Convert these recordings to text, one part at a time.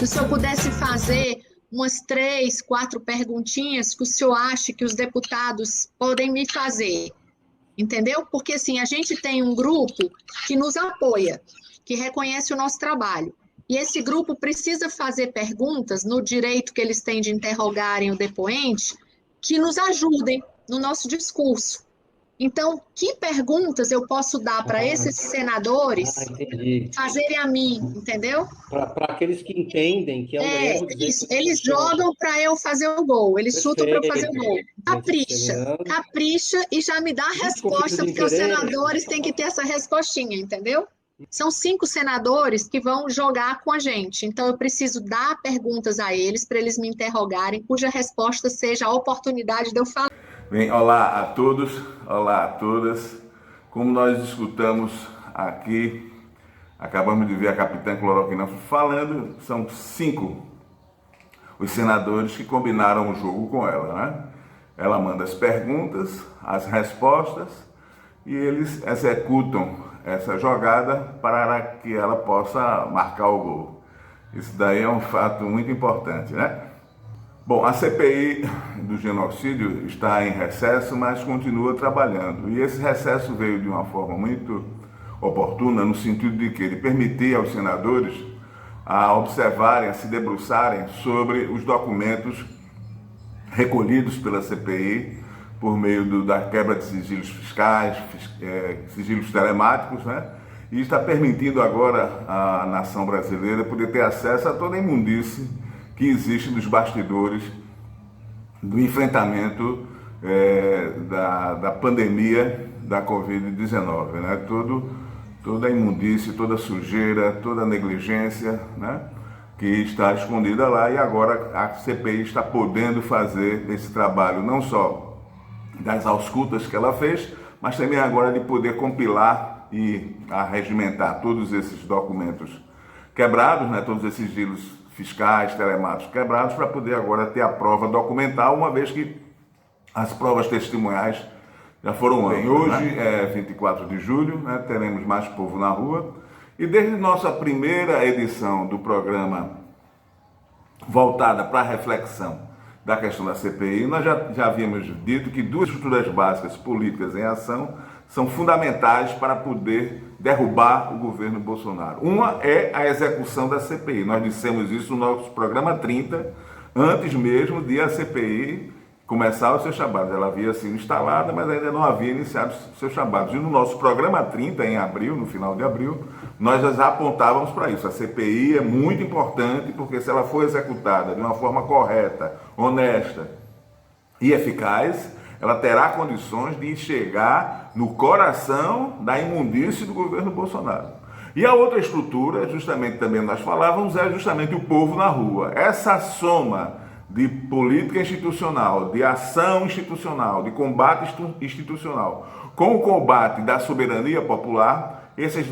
Se eu pudesse fazer umas 3, 4 perguntinhas que o senhor acha que os deputados podem me fazer, entendeu? Porque, assim, a gente tem um grupo que nos apoia, que reconhece o nosso trabalho. E esse grupo precisa fazer perguntas no direito que eles têm de interrogarem o depoente, que nos ajudem no nosso discurso. Então, que perguntas eu posso dar para esses senadores Entendi. fazerem a mim, entendeu? Para aqueles que entendem que é um erro dizer Isso. que Eles jogam para eu fazer o gol, eles chutam para eu fazer o gol. Capricha e já me dá a resposta, porque os senadores têm que ter essa respostinha, entendeu? São 5 senadores que vão jogar com a gente, então eu preciso dar perguntas a eles para eles me interrogarem, cuja resposta seja a oportunidade de eu falar. Bem, olá a todos, olá a todas. Como nós escutamos aqui, acabamos de ver a capitã Cloroquina falando, são 5 os senadores que combinaram o jogo com ela, né? Ela manda as perguntas, as respostas, e eles executam essa jogada para que ela possa marcar o gol. Isso daí é um fato muito importante, né? Bom, a CPI do genocídio está em recesso, mas continua trabalhando. E esse recesso veio de uma forma muito oportuna, no sentido de que ele permitia aos senadores a observarem, a se debruçarem sobre os documentos recolhidos pela CPI por meio da quebra de sigilos fiscais, sigilos telemáticos, né? E está permitindo agora à nação brasileira poder ter acesso a toda a imundície que existe nos bastidores do enfrentamento da pandemia da Covid-19, né? Toda a imundície, toda a sujeira, toda a negligência, né? Que está escondida lá, e agora a CPI está podendo fazer esse trabalho, não só das auscultas que ela fez, mas também agora de poder compilar e arregimentar todos esses documentos quebrados, né? Todos esses sigilos fiscais, telemáticos quebrados, para poder agora ter a prova documental, uma vez que as provas testemunhais já foram amplas. Hoje é 24 de julho, né? Teremos mais povo na rua, e desde nossa primeira edição do programa voltada para a reflexão da questão da CPI, nós já havíamos dito que 2 estruturas básicas políticas em ação são fundamentais para poder derrubar o governo Bolsonaro. Uma é a execução da CPI. Nós dissemos isso no nosso programa 30, antes mesmo de a CPI começar os seus chamados. Ela havia sido instalada, mas ainda não havia iniciado os seus chamados. E no nosso programa 30, em abril, no final de abril, nós já apontávamos para isso. A CPI é muito importante, porque se ela for executada de uma forma correta, honesta e eficaz, ela terá condições de chegar no coração da imundície do governo Bolsonaro. E a outra estrutura, justamente também nós falávamos, é justamente o povo na rua. Essa soma de política institucional, de ação institucional, de combate institucional, com o combate da soberania popular, essas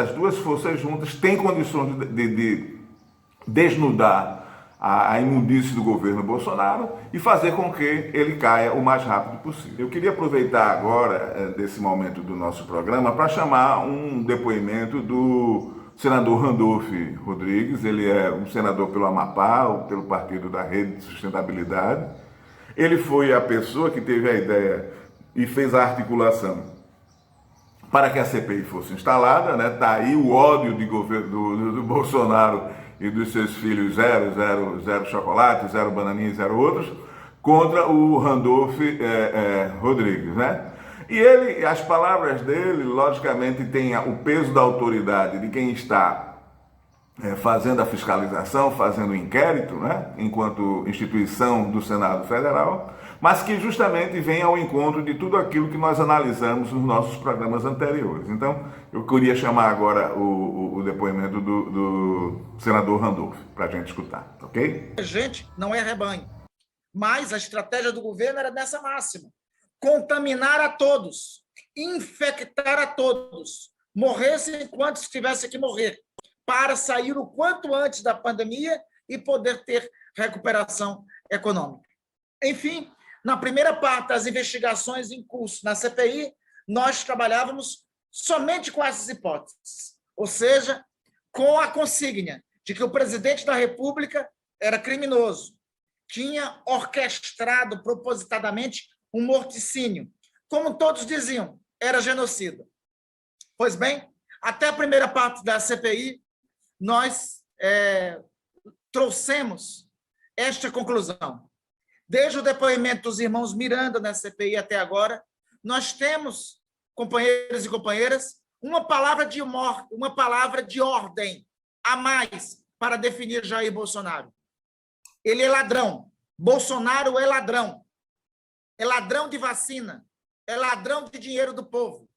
duas forças juntas têm condições de desnudar a imundície do governo Bolsonaro e fazer com que ele caia o mais rápido possível. Eu queria aproveitar agora, desse momento do nosso programa, para chamar um depoimento do senador Randolph Rodrigues. Ele é um senador pelo Amapá, pelo Partido da Rede de Sustentabilidade. Ele foi a pessoa que teve a ideia e fez a articulação para que a CPI fosse instalada, né? Tá aí o ódio de governo do Bolsonaro e dos seus filhos zero chocolate, zero bananinha e zero outros, contra o Randolph Rodrigues, né? E ele, as palavras dele, logicamente, têm o peso da autoridade de quem está fazendo a fiscalização, fazendo o inquérito, né? Enquanto instituição do Senado Federal, mas que justamente vem ao encontro de tudo aquilo que nós analisamos nos nossos programas anteriores. Então, eu queria chamar agora o depoimento do senador Randolph, para a gente escutar, ok? A gente não é rebanho, mas a estratégia do governo era dessa máxima: contaminar a todos, infectar a todos, morressem quantos tivessem que morrer, para sair o quanto antes da pandemia e poder ter recuperação econômica. Enfim, na primeira parte das investigações em curso na CPI, nós trabalhávamos somente com essas hipóteses, ou seja, com a consigna de que o presidente da República era criminoso, tinha orquestrado propositadamente um morticínio, como todos diziam, era genocida. Pois bem, até a primeira parte da CPI, nós trouxemos esta conclusão. Desde o depoimento dos irmãos Miranda na CPI até agora, nós temos, companheiros e companheiras, uma palavra de ordem a mais para definir Jair Bolsonaro. Ele é ladrão. Bolsonaro é ladrão. É ladrão de vacina. É ladrão de dinheiro do povo.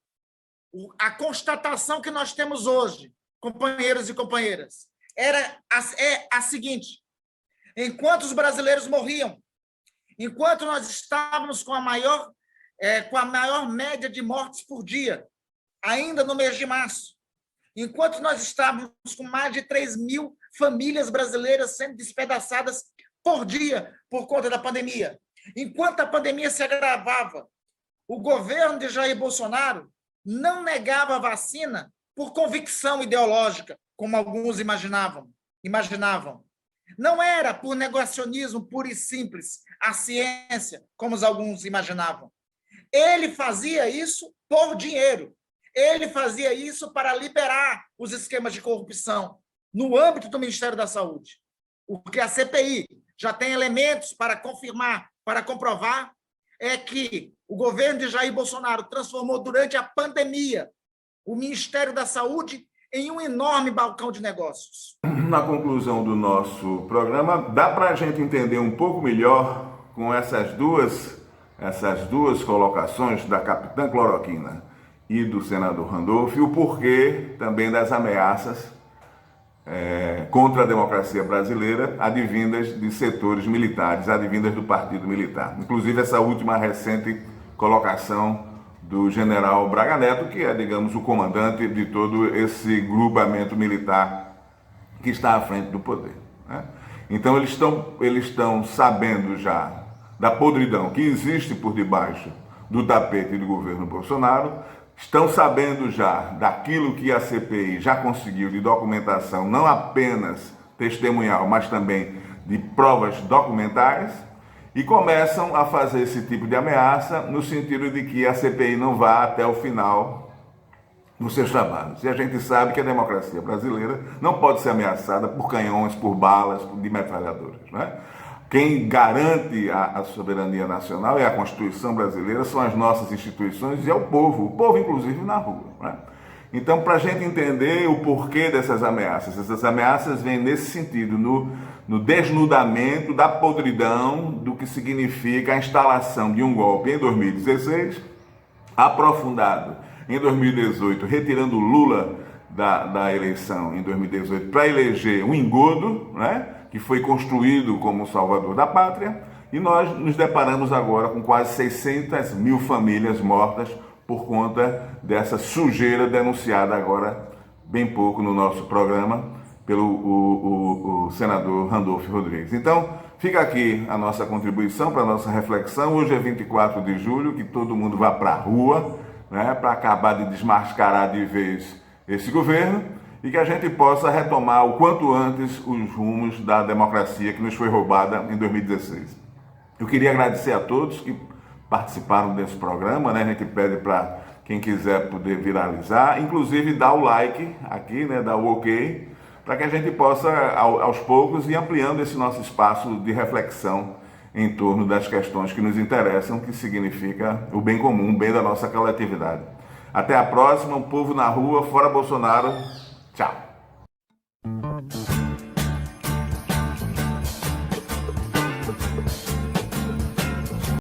A constatação que nós temos hoje, companheiros e companheiras, é a seguinte: enquanto os brasileiros morriam, enquanto nós estávamos com a maior média de mortes por dia, ainda no mês de março, enquanto nós estávamos com mais de 3.000 famílias brasileiras sendo despedaçadas por dia por conta da pandemia, enquanto a pandemia se agravava, o governo de Jair Bolsonaro não negava a vacina por convicção ideológica, como alguns imaginavam. Não era por negacionismo puro e simples, a ciência, como alguns imaginavam. Ele fazia isso por dinheiro. Ele fazia isso para liberar os esquemas de corrupção no âmbito do Ministério da Saúde. O que a CPI já tem elementos para confirmar, para comprovar, é que o governo de Jair Bolsonaro transformou durante a pandemia o Ministério da Saúde em um enorme balcão de negócios. Na conclusão do nosso programa, dá para a gente entender um pouco melhor com essas duas colocações da capitã Cloroquina e do senador Randolph, o porquê também das ameaças contra a democracia brasileira, advindas de setores militares, advindas do Partido Militar. Inclusive essa última recente colocação do general Braga Neto, que é, digamos, o comandante de todo esse grupamento militar que está à frente do poder, né? Então eles estão sabendo já da podridão que existe por debaixo do tapete do governo Bolsonaro, estão sabendo já daquilo que a CPI já conseguiu de documentação, não apenas testemunhal, mas também de provas documentais, e começam a fazer esse tipo de ameaça no sentido de que a CPI não vá até o final nos seus trabalhos. E a gente sabe que a democracia brasileira não pode ser ameaçada por canhões, por balas, de metralhadoras, né? Quem garante a soberania nacional e a Constituição brasileira são as nossas instituições e é o povo inclusive na rua, né? Então, para a gente entender o porquê dessas ameaças, essas ameaças vêm nesse sentido, no desnudamento da podridão do que significa a instalação de um golpe em 2016, aprofundado em 2018, retirando Lula da eleição em 2018 para eleger um engodo, né, que foi construído como o salvador da pátria, e nós nos deparamos agora com quase 600 mil famílias mortas por conta dessa sujeira denunciada agora, bem pouco no nosso programa, pelo o senador Randolph Rodrigues. Então, fica aqui a nossa contribuição para a nossa reflexão. Hoje é 24 de julho, que todo mundo vá para a rua, né, para acabar de desmascarar de vez esse governo e que a gente possa retomar o quanto antes os rumos da democracia que nos foi roubada em 2016. Eu queria agradecer a todos que participaram desse programa, né? A gente pede para quem quiser poder viralizar, inclusive dar o like aqui, né? Dar o ok, para que a gente possa, aos poucos, ir ampliando esse nosso espaço de reflexão em torno das questões que nos interessam, que significa o bem comum, o bem da nossa coletividade. Até a próxima, um povo na rua, fora Bolsonaro.